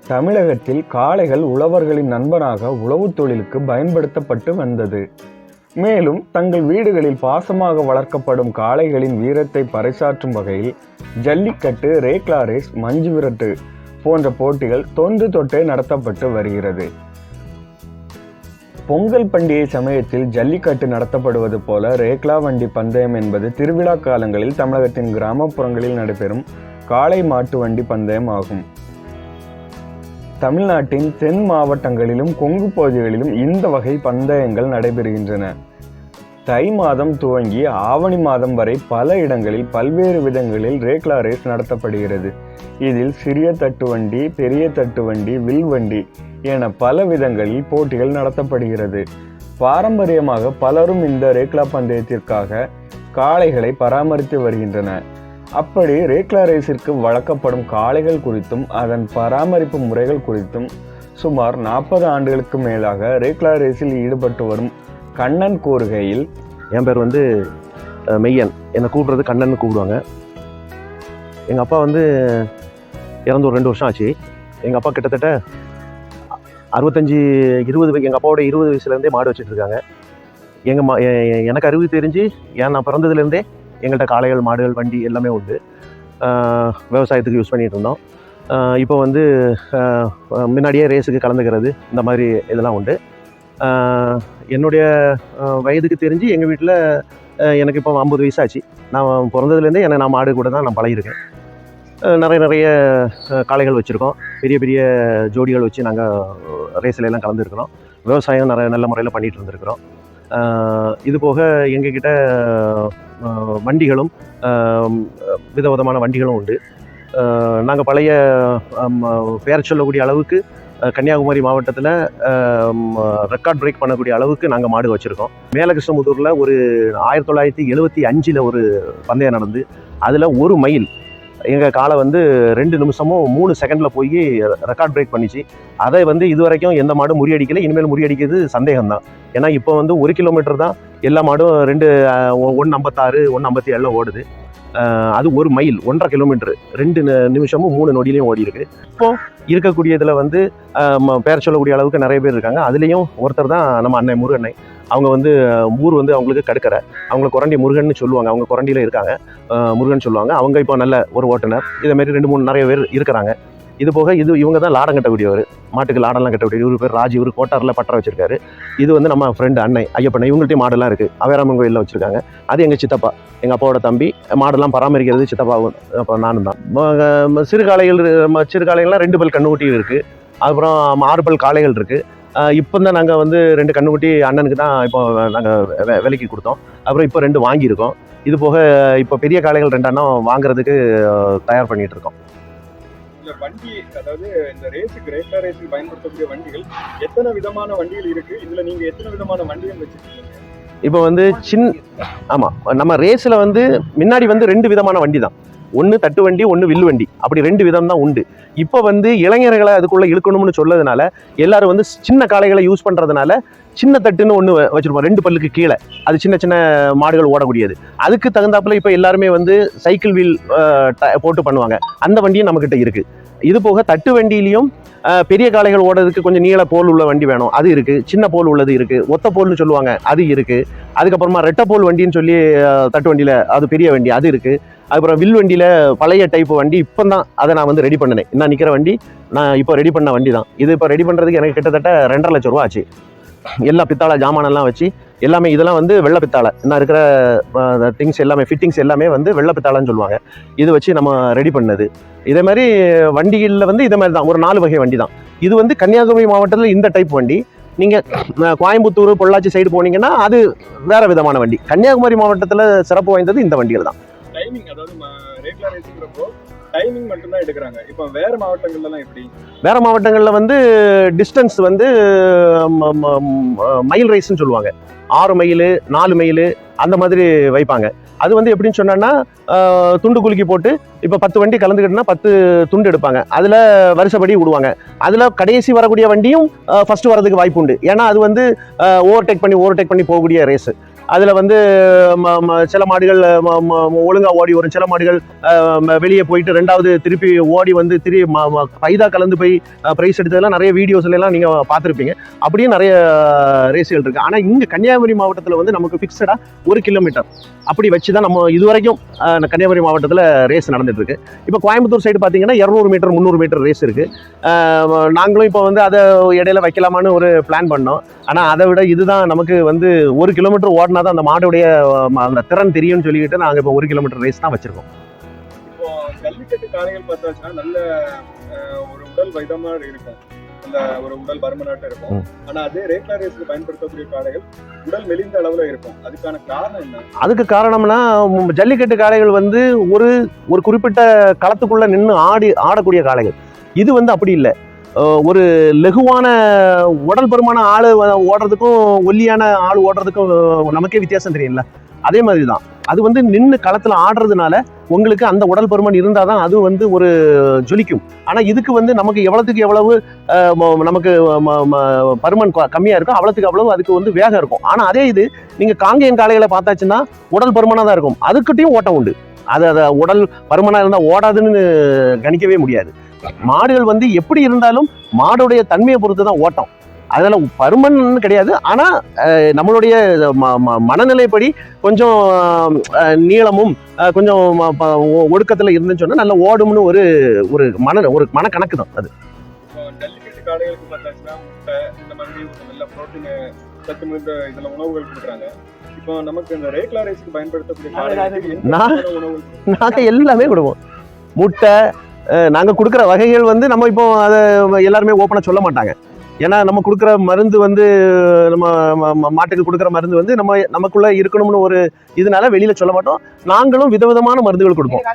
தமிழகத்தில் காளைகள் உழவர்களின் நண்பனாக உழவுத் தொழிலுக்கு பயன்படுத்தப்பட்டு வந்தது. மேலும் தங்கள் வீடுகளில் பாசமாக வளர்க்கப்படும் காளைகளின் வீரத்தை பறைசாற்றும் வகையில் ஜல்லிக்கட்டு, ரேக்லா ரேஸ், மஞ்சு விரட்டு போன்ற போட்டிகள் தொன்று தொட்டே நடத்தப்பட்டு வருகிறது. பொங்கல் பண்டிகை சமயத்தில் ஜல்லிக்கட்டு நடத்தப்படுவது போல ரேக்லா வண்டி பந்தயம் என்பது திருவிழா காலங்களில் தமிழகத்தின் கிராமப்புறங்களில் நடைபெறும் காளை மாட்டு வண்டி பந்தயம் ஆகும். தமிழ்நாட்டின் தென் மாவட்டங்களிலும் கொங்கு பகுதிகளிலும் இந்த வகை பந்தயங்கள் நடைபெறுகின்றன. தை மாதம் துவங்கி ஆவணி மாதம் வரை பல இடங்களில் பல்வேறு விதங்களில் ரேக்லா ரேஸ் நடத்தப்படுகிறது. இதில் சிறிய தட்டு வண்டி, பெரிய தட்டு வண்டி, வில் வண்டி என பல விதங்களில் போட்டிகள் நடத்தப்படுகிறது. பாரம்பரியமாக பலரும் இந்த ரேக்லா பந்தயத்திற்காக காளைகளை பராமரித்து வருகின்றன. அப்படி ரேக்லா ரேஸிற்கு வளர்க்கப்படும் காளைகள் குறித்தும் அதன் பராமரிப்பு முறைகள் குறித்தும் சுமார் 40 ஆண்டுகளுக்கு மேலாக ரேக்லா ரேஸில் ஈடுபட்டு வரும் கண்ணன் கூறுகையில், என் பேர் மெய்யன், என்னை கூப்பிடுறது கண்ணன் கூப்பிடுவாங்க. எங்கள் அப்பா இறந்து ஒரு 2 வருஷம் ஆச்சு. எங்கள் அப்பா கிட்டத்தட்ட 65-20 எங்கள் அப்பாவோட 20 வயசுலேருந்தே மாடு வச்சுட்டு இருக்காங்க. எனக்கு அறிவு தெரிஞ்சு நான் பிறந்ததுலேருந்தே எங்கள்கிட்ட காளைகள், மாடுகள், வண்டி எல்லாமே உண்டு. விவசாயத்துக்கு யூஸ் பண்ணிகிட்டு இருந்தோம். இப்போ முன்னாடியே ரேஸுக்கு கலந்துக்கிறது இந்த மாதிரி இதெல்லாம் உண்டு. என்னுடைய வயதுக்கு தெரிஞ்சு எங்கள் வீட்டில் எனக்கு இப்போ 50 வயசாச்சு. நான் பிறந்ததுலேருந்தே நான் மாடு கூட தான் நான் பழகிருக்கேன். நிறைய காளைகள் வச்சுருக்கோம். பெரிய பெரிய ஜோடிகள் வச்சு நாங்கள் ரேஸில் எல்லாம் கலந்துருக்கிறோம். விவசாயம் நல்ல முறையில் பண்ணிகிட்டு இருந்திருக்கிறோம். இது போக எங்ககிட்ட வண்டிகளும் விதவிதமான வண்டிகளும் உண்டு. நாங்கள் பழைய பேர் சொல்லக்கூடிய அளவுக்கு கன்னியாகுமரி மாவட்டத்தில் ரெக்கார்ட் பிரேக் பண்ணக்கூடிய அளவுக்கு நாங்கள் மாடு வச்சுருக்கோம். மேலகிருஷ்ணமுத்தூரில் ஒரு 1975 ஒரு பந்தயம் நடந்து அதில் 1 மைல் எங்கள் காலை 2 நிமிஷமும் 3 செகண்டில் போய் ரெக்கார்ட் பிரேக் பண்ணிச்சு. அதை இது வரைக்கும் எந்த மாடும் முறியடிக்கலை. இனிமேல் முறியடிக்கிறது சந்தேகம்தான். ஏன்னா இப்போ 1 கிலோமீட்டர் தான் எல்லா மாடும் 1:56, 1:57 ஓடுது. அது 1 மைல் 1.5 கிலோமீட்டர் 2 நிமிஷமும் 3 நொடியிலையும் ஓடி இருக்கு. இப்போ இருக்கக்கூடியதில் பேர் சொல்லக்கூடிய அளவுக்கு நிறைய பேர் இருக்காங்க. அதுலேயும் ஒருத்தர் தான் நம்ம அண்ணன் முருகண்ணை. அவங்க ஊர் அவங்களுக்கு கடுக்கரை. அவங்க கொரண்டி முருகன்னு சொல்லுவாங்க. அவங்க கொரண்டியில் இருக்காங்க, முருகன் சொல்லுவாங்க. அவங்க இப்போ நல்ல ஒரு ஓட்டுநர். இதேமாரி 2-3 நிறைய பேர் இருக்கிறாங்க. இது போக இவங்க தான் லாடம் கட்டக்கூடியவர். மாட்டுக்கு லாடம்லாம் கட்டக்கூடிய இவர் பேர் ராஜ். இவர் கோட்டாரில் பட்டறை வச்சிருக்காரு. இது நம்ம ஃப்ரெண்டு அன்னை ஐயப்பண்ணை. இவங்கள்ட்டையும் மாடெல்லாம் இருக்குது. அவேராமன் கோயிலில் வச்சுருக்காங்க. அது எங்கள் சித்தப்பா, எங்கள் அப்பாவோட தம்பி. மாடெல்லாம் பராமரிக்கிறது சித்தப்பாவும் அப்போ நானும் தான். சிறுகாளைகள்லாம் 2 பல் கண்ணுக்குட்டி இருக்குது. அப்புறம் 6 பல் காளைகள் இருக்குது. இப்போ தான் நாங்கள் 2 கண்ணுக்குட்டி அண்ணனுக்கு தான் இப்போ நாங்கள் விலைக்கு கொடுத்தோம். அப்புறம் இப்போ 2 வாங்கியிருக்கோம். இது போக இப்போ பெரிய காளைகள் 2 அண்ணன் வாங்குறதுக்கு தயார் பண்ணிகிட்டு இருக்கோம். வண்டி, அதாவது இந்த ரேக்லா ரேஸுக்கு பயன்படுத்தக்கூடிய வண்டிகள் எத்தனை விதமான வண்டிகள் இருக்கு? இதுல நீங்க எத்தனை விதமான வண்டிகள் வச்சிருக்கீங்க? இப்போ ஆமா, நம்ம ரேஸ்ல முன்னாடி 2 விதமான வண்டி தான். ஒன்று தட்டு வண்டி, ஒன்று வில்லு வண்டி. அப்படி 2 விதம் தான் உண்டு. இப்போ இளைஞர்களை அதுக்குள்ள இழுக்கணும்னு சொல்லதுனால எல்லாரும் சின்ன காளைகளை யூஸ் பண்றதுனால சின்ன தட்டுன்னு ஒன்று வச்சிருப்போம். 2 பல்லுக்கு கீழே அது சின்ன சின்ன மாடுகள் ஓடக்கூடியது. அதுக்கு தகுந்தாப்புல இப்போ எல்லாருமே சைக்கிள் வீல் போட்டு பண்ணுவாங்க. அந்த வண்டியும் நம்மக்கிட்ட இருக்கு. இது போக தட்டு வண்டியிலையும் பெரிய காளைகள் ஓடுறதுக்கு கொஞ்சம் நீள போல் உள்ள வண்டி வேணும், அது இருக்கு. சின்ன போல் உள்ளது இருக்கு. ஒத்த போல்னு சொல்லுவாங்க, அது இருக்கு. அதுக்கப்புறமா ரெட்டை போல் வண்டின்னு சொல்லி தட்டு வண்டியில அது பெரிய வண்டி, அது இருக்கு. அதுக்கப்புறம் வில் வண்டியில பழைய டைப் வண்டி இப்போ தான் அதை நான் ரெடி பண்ணினேன். நான் நிற்கிற வண்டி நான் இப்போ ரெடி பண்ண வண்டி தான். இது இப்போ ரெடி பண்ணுறதுக்கு எனக்கு கிட்டத்தட்ட 2.5 லட்சம் ரூபா ஆச்சு. எல்லா பித்தாளை ஜாமானெல்லாம் வச்சு எல்லாமே. இதெல்லாம் வெள்ளை பித்தாளை. இன்னும் இருக்கிற திங்ஸ் எல்லாமே, ஃபிட்டிங்ஸ் எல்லாமே வெள்ளை பித்தாளைன்னு சொல்லுவாங்க. இது வச்சு நம்ம ரெடி பண்ணது. இதே மாதிரி வண்டிகளில் இதே மாதிரி தான் ஒரு 4 வகை வண்டி தான். இது கன்னியாகுமரி மாவட்டத்தில் இந்த டைப் வண்டி. நீங்கள் கோயம்புத்தூர், பொள்ளாச்சி சைடு போனீங்கன்னா அது வேற விதமான வண்டி. கன்னியாகுமரி மாவட்டத்தில் சிறப்பு வாய்ந்தது இந்த வண்டிகள் தான். டைமிங், அதாவது ரேக்லா ரேஸுங்கிறப்போ டைமிங் மட்டும்தான் எடுக்கிறாங்க. இப்போ வேற மாவட்டங்கள்லாம் எப்படி? வேற மாவட்டங்களில் டிஸ்டன்ஸ் மைல் ரேஸ்ன்னு சொல்லுவாங்க. 6 மைல், 4 மைல் அந்த மாதிரி வைப்பாங்க. அது எப்படின்னு சொன்னா, துண்டு குலுக்கி போட்டு இப்போ 10 வண்டி கலந்துக்கிட்டுனா 10 துண்டு எடுப்பாங்க. அதில் வருஷப்படி விடுவாங்க. அதில் கடைசி வரக்கூடிய வண்டியும் ஃபர்ஸ்ட் வரதுக்கு வாய்ப்பு உண்டு. ஏன்னா அது ஓவர்டேக் பண்ணி போகக்கூடிய ரேஸு. அதில் வந்து சில மாடுகள் ஒழுங்காக ஓடி வரும், சில மாடுகள் வெளியே போயிட்டு ரெண்டாவது திருப்பி ஓடி வந்து பைதா கலந்து போய் ப்ரைஸ் எடுத்ததெல்லாம் நிறைய வீடியோஸ்லாம் நீங்கள் பார்த்துருப்பீங்க. அப்படியே நிறைய ரேஸுகள் இருக்குது. ஆனால் இங்கே கன்னியாகுமரி மாவட்டத்தில் வந்து நமக்கு ஃபிக்ஸடாக 1 கிலோமீட்டர் அப்படி வச்சு தான் நம்ம இதுவரைக்கும் கன்னியாகுமரி மாவட்டத்தில் ரேஸ் நடந்துட்டு இருக்கு. இப்போ கோயம்புத்தூர் சைடு பார்த்தீங்கன்னா 200 மீட்டர் 300 மீட்டர் ரேஸ் இருக்குது. நாங்களும் இப்போ வந்து அதை இடையில வைக்கலாமான்னு ஒரு பிளான் பண்ணோம். ஆனால் அதை விட இதுதான் நமக்கு வந்து 1 கிலோமீட்டர் ஓடினா தான் அந்த மாடுடைய அந்த திறன் தெரியும்னு சொல்லிக்கிட்டு நாங்கள் இப்போ 1 கிலோமீட்டர் ரேஸ் தான் வச்சிருக்கோம். இப்போ ஜல்லிக்கட்டு காளைகள் பார்த்தாச்சுன்னா நல்ல ஒரு உடல் வைதமா இருக்கும், நல்ல ஒரு உடல் பருமனாட்டம் இருக்கும். ஆனா அதே ரேக்லா ரேஸ்க்கு பயன்படுத்தக்கூடிய காளைகள் உடல் மெலிந்த அளவுல இருக்கும். அதுக்கான காரணம் என்ன? அதுக்கு காரணம்னா ஜல்லிக்கட்டு காளைகள் வந்து ஒரு குறிப்பிட்ட களத்துக்குள்ள நின்று ஆடக்கூடிய காளைகள். இது வந்து அப்படி இல்லை. ஒரு லெகுவான உடல் பருமான ஆள் ஓடுறதுக்கும் ஒல்லியான ஆள் ஓடுறதுக்கும் நமக்கே வித்தியாசம் தெரியல. அதே மாதிரி தான் அது வந்து நின்று களத்தில் ஆடுறதுனால உங்களுக்கு அந்த உடல் பருமன் இருந்தால் தான் அது வந்து ஒரு ஜொலிக்கும். ஆனால் இதுக்கு வந்து நமக்கு எவ்வளவுக்கு எவ்வளவு நமக்கு பருமன் கம்மியாக இருக்கும் அவ்வளோத்துக்கு அவ்வளவு அதுக்கு வந்து வேகம் இருக்கும். ஆனால் அதே இது நீங்கள் காங்கேயன் காளைகளை பார்த்தாச்சுன்னா உடல் பருமனாக தான் இருக்கும், அதுக்கிட்டையும் ஓட்டம் உண்டு. அதை உடல் பருமனாக இருந்தால் ஓடாதுன்னு கணிக்கவே முடியாது. மாடுகள் வந்து எப்படி இருந்தாலும் மாடுடைய தன்மையை பொறுத்து தான் ஓட்டம். அதனால பருமன் கிடையாது. ஆனால் நம்மளுடைய மனநிலைப்படி கொஞ்சம் நீளமும் கொஞ்சம் ஒடுக்கத்தில் இருந்துன்னு சொன்னால் நல்லா ஓடும்னு ஒரு மனக்கணக்கு தான் அது. ஜல்லிக்கட்டு காளைகளுக்கு பார்த்தாச்சுன்னா முட்டை இந்த மாதிரி நல்ல புரோட்டீன் சத்து மிகுந்த இதில் உணவுகள் கொடுக்குறாங்க. இப்போ நமக்கு இந்த ரேக்லா ரேஸுக்கு பயன்படுத்தக்கூடிய நாங்கள் எல்லாமே கொடுப்போம். முட்டை நாங்கள் கொடுக்குற வகைகள் வந்து நம்ம இப்போ அதை எல்லாருமே ஓப்பனாக சொல்ல மாட்டாங்க. ஏன்னா நம்ம கொடுக்குற மருந்து வந்து நம்ம மாட்டுக்கு கொடுக்குற மருந்து வந்து நமக்குள்ளே இருக்கணும்னு ஒரு இதனால வெளியில் சொல்ல மாட்டோம். நாங்களும் விதவிதமான மருந்துகள் கொடுப்போம்.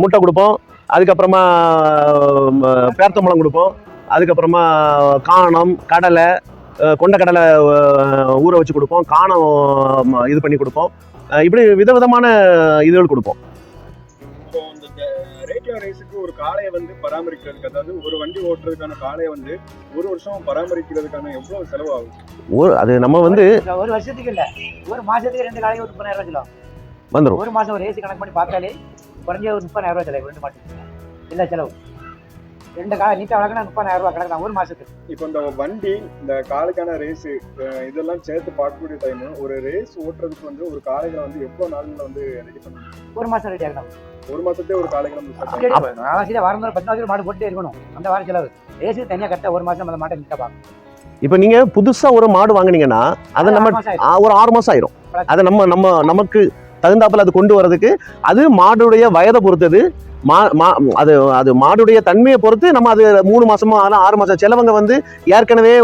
முட்டை கொடுப்போம், அதுக்கப்புறமா பேர்த்தம்பழம் கொடுப்போம், அதுக்கப்புறமா காணம், கடலை, கொண்டக்கடலை ஊற வச்சு கொடுப்போம், காணம் இது பண்ணி கொடுப்போம். இப்படி விதவிதமான இதுகள் கொடுப்போம். ரேக்லா ரேஸுக்கு ஒரு காளையை வந்து பராமரிக்கிறதுக்கு, அதாவது ஒரு வண்டி ஓட்டுறதுக்கான காளையை வந்து ஒரு வருஷம் பராமரிக்கிறதுக்கான எவ்வளவு செலவாகும்? அது நம்ம வந்து ஒரு வருஷத்துக்கு இல்ல, ஒரு மாசத்துக்கு 2 காளையை 30,000 கிலோ வந்துடும். ஒரு மாசம் ஒரு ரேஸ் கணக்கு பண்ணி பார்த்தாலே குறைஞ்ச ஒரு 30,000 செலவு 2 மாட்டுக்கு இல்ல செலவு. 2 காலை நீட்டா வளர்க்கணும் 30,000 கணக்கு தான் ஒரு மாசத்துக்கு. இப்போ இந்த வண்டி இந்த காளைக்கான ரேஸ் இதெல்லாம் சேர்த்து பார்க்கக்கூடிய டைம் ஒரு ரேஸ் ஓட்டுறதுக்கு வந்து ஒரு காளைகளை வந்து எவ்வளவு நாள்ல வந்து ரெடி பண்ணணும்? ஒரு மாசம் ரெடி ஆகணும். ஒரு மாசத்தே ஒரு காளைகளை வாரம் 10 நாள் மாடு போட்டுட்டே இருக்கணும். அந்த வார செலவு ரேஸுக்கு தனியா கரெக்டா ஒரு மாசம் அந்த மாட்டை நீட்டா பார்க்கணும். இப்போ நீங்க புதுசா ஒரு மாடு வாங்குனீங்கன்னா அதை நம்ம ஒரு 6 மாசம் ஆயிரும். அதை நமக்கு தகுந்தாப்புல அது கொண்டு வரதுக்கு அது மாடுடைய வயதை பொறுத்தது. அது மாடுடைய தன்மையை பொறுத்து நம்ம அது 3 மாசமோ 6 மாசம். சிலவங்க வந்து ஏற்கனவே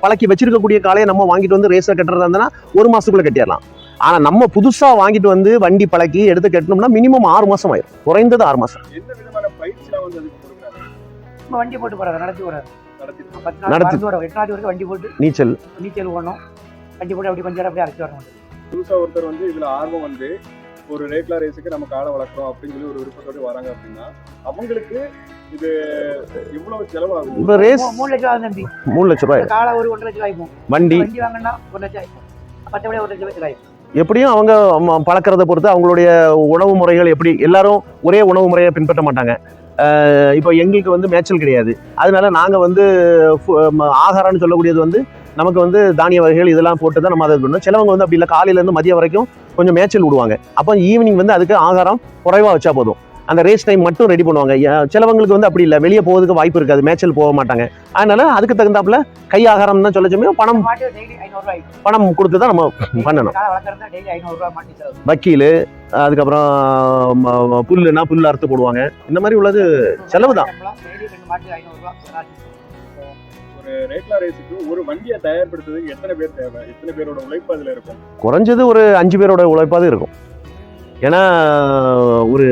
பழக்கி வச்சிருக்கக்கூடிய காளையை நம்ம வாங்கிட்டு வந்து ரேஸை கட்டுறதா இருந்ததுன்னா 1 மாசத்துக்குள்ள கட்டிடலாம். ஆனா நம்ம புதுசா வாங்கிட்டு வந்து வண்டி பழக்கி எடுத்து கட்டணும்னா மினிமம் 6 மாசம் ஆயிரும், குறைந்தது 6 மாசம். என்ன விதமான பயிற்சிலாம் வந்து அதுக்கு கொடுக்குறாங்க? வண்டி போட்டு போறாங்க, நடத்தி போறாங்க, நடத்தி 8 நாள் வரைக்கும் வண்டி போட்டு நீச்சல் ஓடணும், வண்டி போட்டு அப்படி கொஞ்சம் அப்படியே அரைச்சி வரணும். புதுசா ஒருத்தர் வந்து இதுல ஆர்வம் வந்து ஒரு ரேக்லா ரேஸுக்கு நம்ம காளை வளர்க்குறோம் அப்படின்னு சொல்லி ஒரு விருப்பத்தோடு வராங்க அப்படின்னா அவங்களுக்கு இது இவ்வளவு செலவாகும். இப்போ ரேஸ் 3 லட்சம் ஆகும் தம்பி. 3 லட்சம் ரூபாய் காளை ஒரு 1.5 லட்சம் ஆகும். வண்டி வாங்கினா 1 லட்சம் ஆகும், மற்றபடி 1 லட்சம் ஆகும். எப்படியும் அவங்க பழக்கிறத பொறுத்து அவங்களுடைய உணவு முறைகள் எப்படி, எல்லாரும் ஒரே உணவு முறையை பின்பற்ற மாட்டாங்க. இப்போ எங்களுக்கு வந்து மேய்ச்சல் கிடையாது, அதனால நாங்கள் வந்து ஆகாரம்னு சொல்லக்கூடியது வந்து நமக்கு வந்து தானிய வகைகள் இதெல்லாம் போட்டு தான் நம்ம அதை பண்ணணும். சிலவங்க வந்து அப்படி இல்லை, காலையிலேருந்து மதியம் வரைக்கும் கொஞ்சம் மேய்ச்சல் விடுவாங்க. அப்போ ஈவினிங் வந்து அதுக்கு ஆகாரம் குறைவாக வச்சா போதும், அந்த ரேஸ் டைம் மட்டும் ரெடி பண்ணுவாங்க. சிலவங்களுக்கு வந்து அப்படி இல்லை, வெளியே போகிறதுக்கு வாய்ப்பு இருக்காது, மேய்ச்சல் போக மாட்டாங்க. அதனால அதுக்கு தகுந்தாப்புல கை ஆகாரம் தான் சொல்ல சமயம் பணம் கொடுத்து தான் நம்ம பண்ணணும். வக்கீல், அதுக்கப்புறம் புல்லுனா புல் அறுத்து போடுவாங்க, இந்த மாதிரி உள்ளது செலவு தான். ஒரு ரேக்லா ரேஸுக்கு ஒரு வண்டியை தயார்படுத்துறதுக்கு எத்தனை பேர் தேவை, எத்தனை பேரோட உழைப்பு அதுல இருக்கும்? குறைஞ்சது ஒரு 5 பேரோட உழைப்பாது இருக்கும். ஏன்னா ஒரு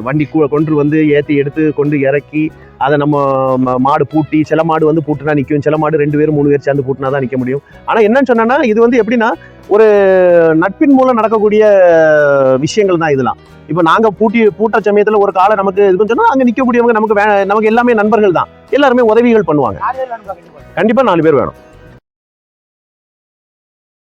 வண்டி கொண்டு வந்து ஏற்றி எடுத்து கொண்டு இறக்கி அதை நம்ம மாடு பூட்டி, சில மாடு வந்து பூட்டினா நிற்கும், சில மாடு 2 பேர் 3 பேர் சேர்ந்து பூட்டினா தான் நிற்க முடியும். ஆனால் என்னன்னு சொன்னா இது வந்து எப்படின்னா ஒரு நட்பின் மூலம் நடக்கக்கூடிய விஷயங்கள் தான் இதெல்லாம். இப்போ நாங்கள் பூட்ட சமயத்தில் ஒரு காலை நமக்கு இதுன்னு சொன்னால் அங்கே நிற்கக்கூடியவங்க நமக்கு எல்லாமே நண்பர்கள் தான், எல்லாருமே உதவிகள் பண்ணுவாங்க. கண்டிப்பாக 4 பேர் வேணும்.